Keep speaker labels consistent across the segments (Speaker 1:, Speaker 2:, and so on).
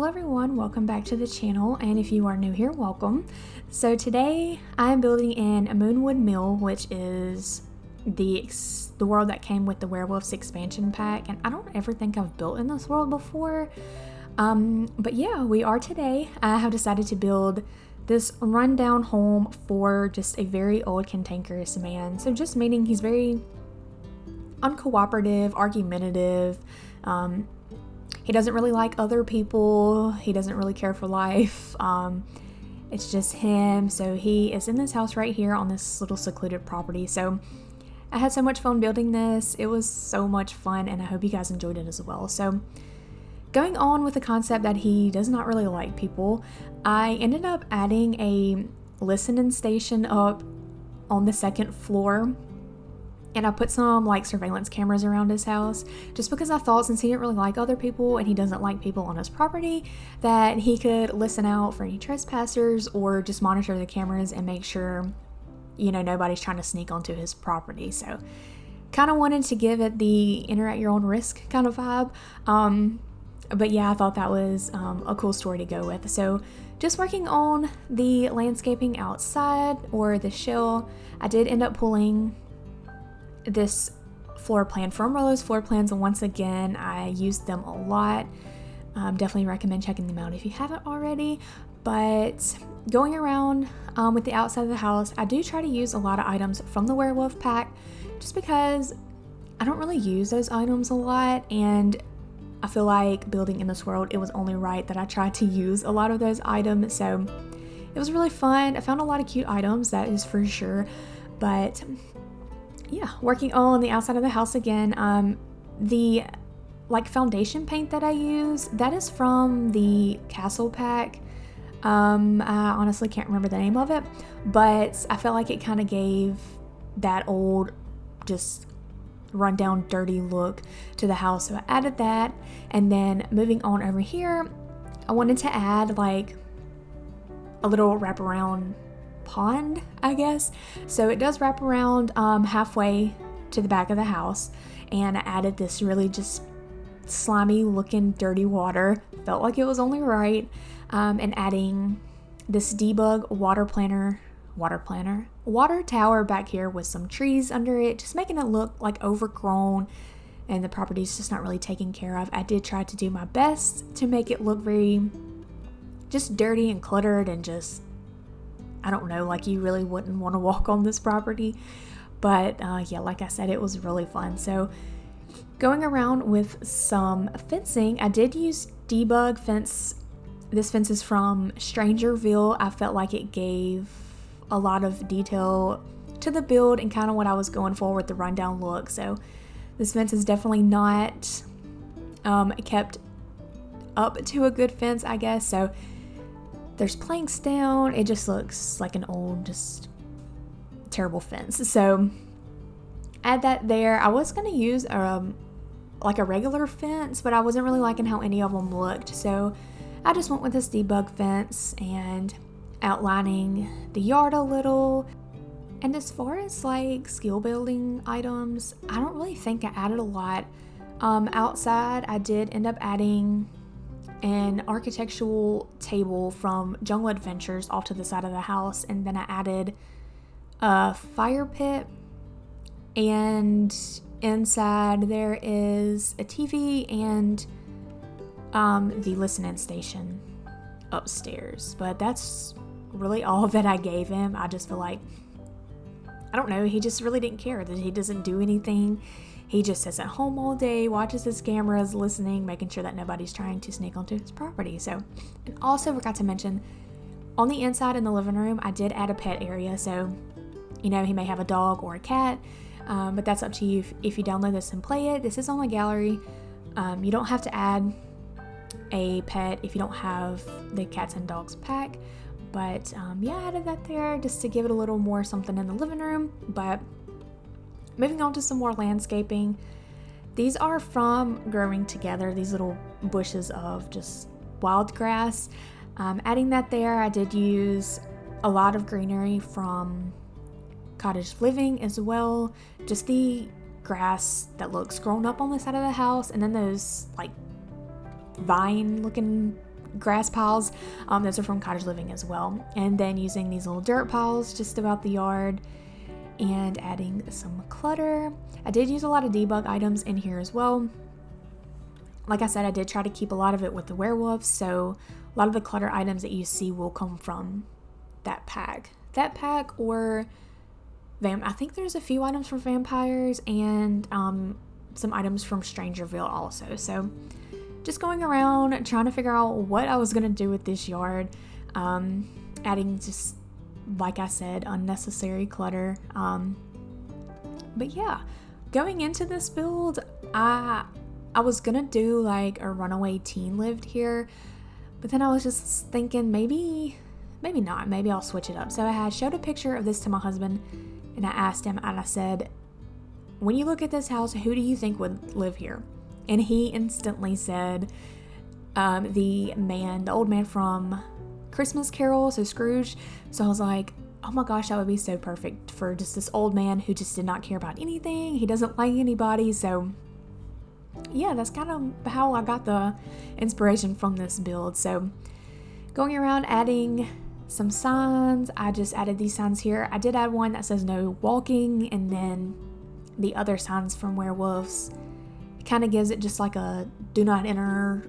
Speaker 1: Hello everyone, welcome back to the channel, and if you are new here, welcome. So today I am building in a Moonwood Mill, which is the world that came with the Werewolves expansion pack, and I don't ever think I've built in this world before. But yeah, we are today. I have decided to build this rundown home for just a very old cantankerous man. So just meaning he's very uncooperative, argumentative. He doesn't really like other people. He doesn't really care for life. It's just him. So he is in this house right here on this little secluded property. So I had so much fun building this. It was so much fun, and I hope you guys enjoyed it as well. So going on with the concept that he does not really like people, I ended up adding a listening station up on the second floor. And I put some surveillance cameras around his house just because I thought, since he didn't really like other people and he doesn't like people on his property, that he could listen out for any trespassers or just monitor the cameras and make sure, nobody's trying to sneak onto his property. So kind of wanted to give it the enter at your own risk kind of vibe. But yeah, I thought that was a cool story to go with. So just working on the landscaping outside, or the shell, I did end up pulling this floor plan from Rollo's floor plans, and once again I used them a lot. Definitely recommend checking them out if you haven't already. But going around with the outside of the house, I do try to use a lot of items from the werewolf pack just because I don't really use those items a lot, and I feel like building in this world, it was only right that I tried to use a lot of those items. So it was really fun. I found a lot of cute items, that is for sure. But yeah, working on the outside of the house again. The foundation paint that I use, that is from the castle pack. I honestly can't remember the name of it, but I felt like it kind of gave that old, just rundown, dirty look to the house, so I added that. And then moving on over here, I wanted to add a little wraparound pond, I guess. So it does wrap around halfway to the back of the house, and I added this really just slimy looking dirty water. Felt like it was only right. And adding this debug water tower back here with some trees under it, just making it look overgrown and the property's just not really taken care of. I did try to do my best to make it look very just dirty and cluttered and just, I don't know, you really wouldn't want to walk on this property. But yeah, like I said, it was really fun. So going around with some fencing, I did use debug fence. This fence is from Strangerville. I felt like it gave a lot of detail to the build and kind of what I was going for with the rundown look. So this fence is definitely not kept up to a good fence, I guess. So there's planks down. It just looks like an old, just terrible fence. So add that there. I was going to use a regular fence, but I wasn't really liking how any of them looked. So I just went with this debug fence and outlining the yard a little. And as far as skill building items, I don't really think I added a lot. Outside, I did end up adding an architectural table from Jungle Adventures off to the side of the house, and then I added a fire pit, and inside there is a TV and the listening station upstairs. But that's really all that I gave him. I just feel like, I don't know, he just really didn't care, that he doesn't do anything. He just sits at home all day, watches his cameras, listening, making sure that nobody's trying to sneak onto his property. So, and also forgot to mention, on the inside in the living room, I did add a pet area. So, he may have a dog or a cat, but that's up to you if you download this and play it. This is on the gallery. You don't have to add a pet if you don't have the cats and dogs pack. But yeah, I added that there just to give it a little more something in the living room. But moving on to some more landscaping. These are from growing together, these little bushes of just wild grass. Adding that there, I did use a lot of greenery from Cottage Living as well. Just the grass that looks grown up on the side of the house, and then those vine looking grass piles. Those are from cottage living as well. And then using these little dirt piles just about the yard and adding some clutter. I did use a lot of debug items in here as well. Like I said, I did try to keep a lot of it with the werewolves, so a lot of the clutter items that you see will come from that pack. That pack, or I think there's a few items from vampires and some items from Strangerville also. So just going around trying to figure out what I was going to do with this yard, adding just, like I said, unnecessary clutter. But yeah, going into this build, I was going to do like a runaway teen lived here, but then I was just thinking maybe not, maybe I'll switch it up. So I showed a picture of this to my husband and I asked him, and I said, when you look at this house, who do you think would live here? And he instantly said, the old man from Christmas Carol, so Scrooge. So I was like, oh my gosh, that would be so perfect for just this old man who just did not care about anything. He doesn't like anybody. So yeah, that's kind of how I got the inspiration from this build. So going around adding some signs, I just added these signs here. I did add one that says no walking, and then the other signs from werewolves. It kind of gives it just like a do not enter,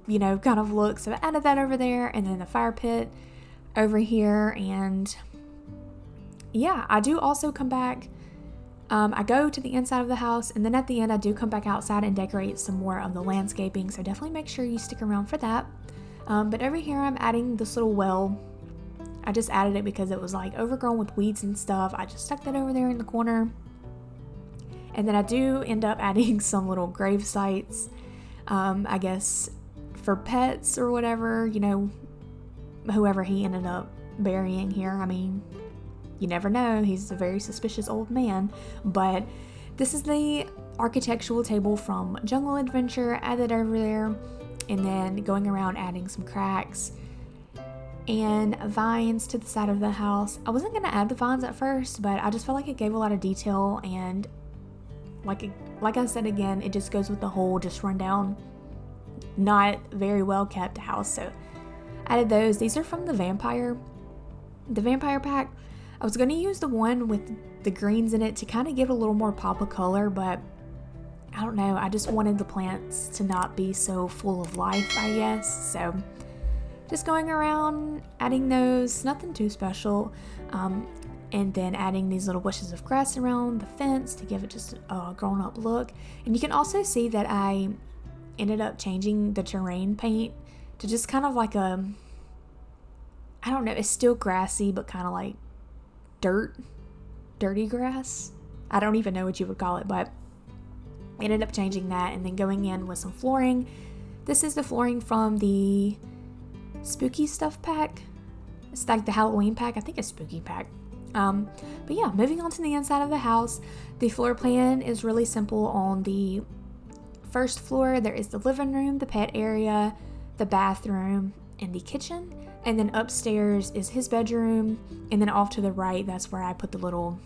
Speaker 1: kind of look. So I added that over there, and then the fire pit over here. And yeah, I do also come back. I go to the inside of the house, and then at the end I do come back outside and decorate some more of the landscaping. So definitely make sure you stick around for that. But over here I'm adding this little well. I just added it because it was like overgrown with weeds and stuff. I just stuck that over there in the corner. And then I do end up adding some little grave sites, I guess for pets or whatever, whoever he ended up burying here. I mean, you never know. He's a very suspicious old man. But this is the architectural table from Jungle Adventure. Added over there. And then going around adding some cracks and vines to the side of the house. I wasn't going to add the vines at first, but I just felt like it gave a lot of detail, and like I said again, it just goes with the whole just rundown, not very well kept house. So added those. These are from the vampire pack. I was going to use the one with the greens in it to kind of give it a little more pop of color, but I don't know, I just wanted the plants to not be so full of life, I guess. So just going around adding those, nothing too special. And then adding these little bushes of grass around the fence to give it just a grown-up look. And you can also see that I ended up changing the terrain paint to just kind of like I don't know, it's still grassy, but kind of like dirty grass. I don't even know what you would call it, but I ended up changing that and then going in with some flooring. This is the flooring from the Spooky Stuff pack. It's like the Halloween pack. I think it's Spooky pack. But yeah, moving on to the inside of the house. The floor plan is really simple. On the first floor, there is the living room, the pet area, the bathroom, and the kitchen. And then upstairs is his bedroom. And then off to the right, that's where I put the little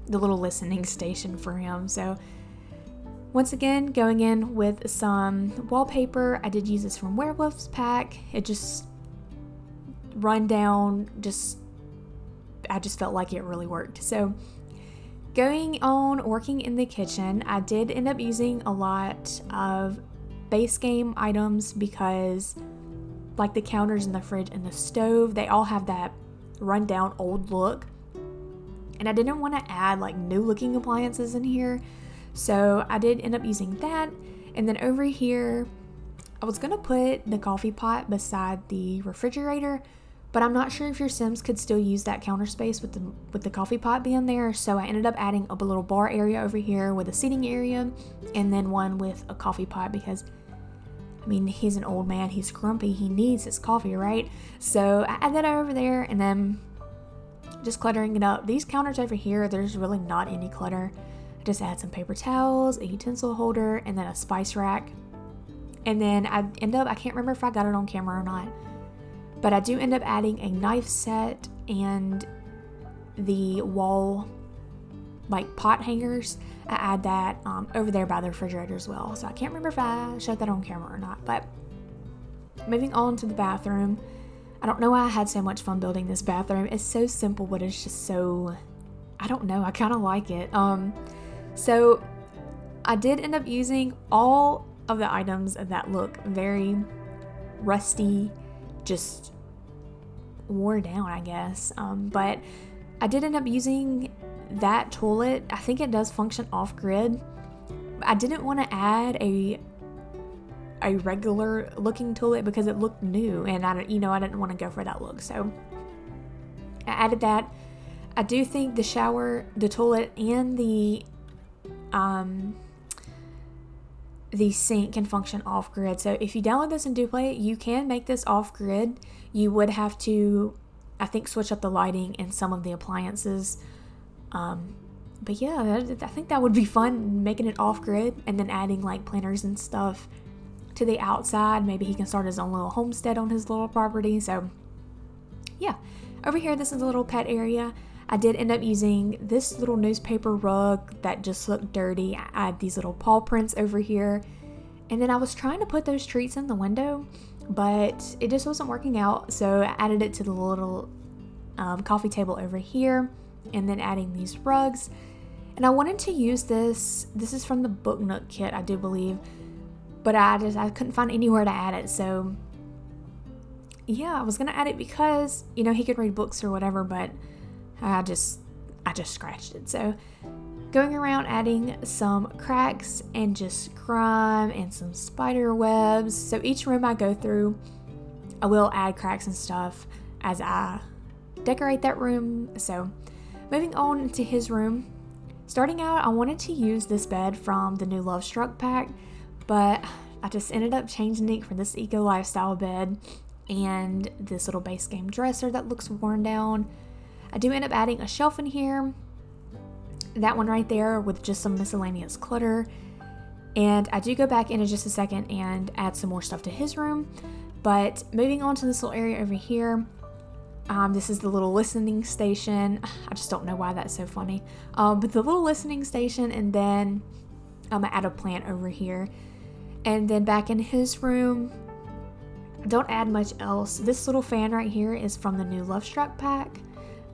Speaker 1: listening station for him. So once again, going in with some wallpaper. I did use this from Werewolves pack. It just run down, I just felt like it really worked. So going on working in the kitchen, I did end up using a lot of base game items because like the counters and the fridge and the stove, they all have that rundown old look. And I didn't want to add like new looking appliances in here. So I did end up using that. And then over here, I was going to put the coffee pot beside the refrigerator, but I'm not sure if your Sims could still use that counter space with the coffee pot being there. So I ended up adding a little bar area over here with a seating area, and then one with a coffee pot because, I mean, he's an old man, he's grumpy, he needs his coffee, right? So I add that over there, and then just cluttering it up. These counters over here, there's really not any clutter. I just add some paper towels, a utensil holder, and then a spice rack. And then I can't remember if I got it on camera or not, but I do end up adding a knife set and the wall like pot hangers. I add that over there by the refrigerator as well. So I can't remember if I showed that on camera or not, but moving on to the bathroom. I don't know why I had so much fun building this bathroom. It's so simple, but it's just so, I don't know, I kind of like it. So I did end up using all of the items that look very rusty, just wore down, I guess. But I did end up using that toilet. I think it does function off grid. I didn't want to add a regular looking toilet because it looked new, and I didn't want to go for that look. So I added that. I do think the shower, the toilet, and the sink can function off grid. So if you download this and do play it, you can make this off grid. You would have to, I think, switch up the lighting and some of the appliances. But yeah, I think that would be fun, making it off grid and then adding like planters and stuff to the outside. Maybe he can start his own little homestead on his little property. So yeah, over here, this is a little pet area. I did end up using this little newspaper rug that just looked dirty. I had these little paw prints over here. And then I was trying to put those treats in the window, but it just wasn't working out. So I added it to the little coffee table over here, and then adding these rugs. And I wanted to use this. This is from the Book Nook kit, I do believe. But I couldn't find anywhere to add it. So yeah, I was going to add it because, he could read books or whatever, but I just scratched it. So going around adding some cracks and just grime and some spider webs. So each room I go through, I will add cracks and stuff as I decorate that room. So moving on to his room. Starting out, I wanted to use this bed from the new Love Struck pack, but I just ended up changing it for this eco lifestyle bed and this little base game dresser that looks worn down. I do end up adding a shelf in here, that one right there with just some miscellaneous clutter. And I do go back in just a second and add some more stuff to his room. But moving on to this little area over here, this is the little listening station. I just don't know why that's so funny. But the little listening station, and then I add a plant over here. And then back in his room, I don't add much else. This little fan right here is from the new Love Struck pack.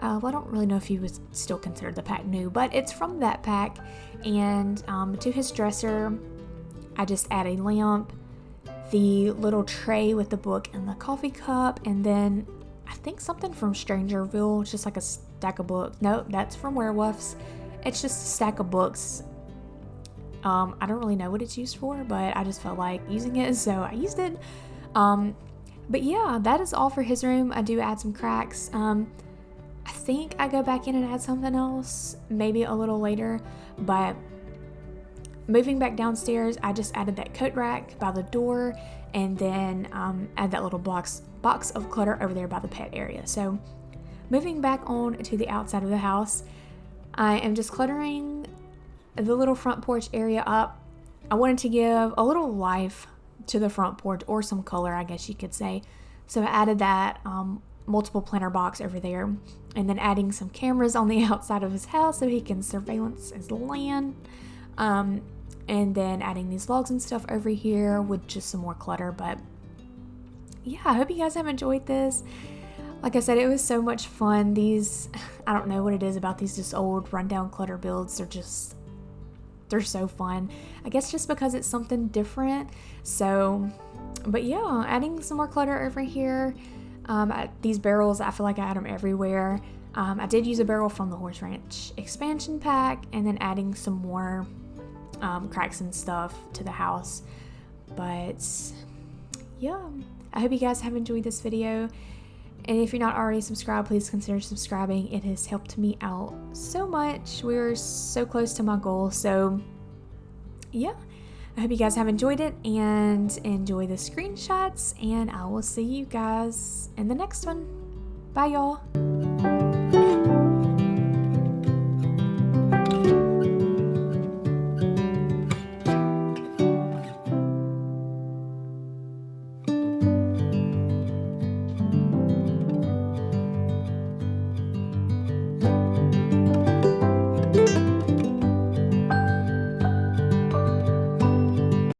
Speaker 1: Well, I don't really know if you would still consider the pack new, but it's from that pack. And to his dresser, I just add a lamp, the little tray with the book and the coffee cup, and then I think something from Strangerville, just like a stack of books. Nope, that's from Werewolves. It's just a stack of books. I don't really know what it's used for, but I just felt like using it, so I used it. But yeah, that is all for his room. I do add some cracks. I think I go back in and add something else, maybe a little later, but moving back downstairs, I just added that coat rack by the door, and then add that little box of clutter over there by the pet area. So moving back on to the outside of the house, I am just cluttering the little front porch area up. I wanted to give a little life to the front porch, or some color, I guess you could say. So I added that multiple planter box over there, and then adding some cameras on the outside of his house so he can surveillance his land. And then adding these logs and stuff over here with just some more clutter. But yeah, I hope you guys have enjoyed this. Like I said, it was so much fun. These, I don't know what it is about these just old rundown clutter builds. They're so fun. I guess just because it's something different. So, but yeah, adding some more clutter over here. These barrels, I feel like I add them everywhere. I did use a barrel from the Horse Ranch expansion pack, and then adding some more cracks and stuff to the house. But yeah, I hope you guys have enjoyed this video. And if you're not already subscribed, please consider subscribing. It has helped me out so much. We're so close to my goal. So yeah, I hope you guys have enjoyed it and enjoy the screenshots. And I will see you guys in the next one. Bye, y'all.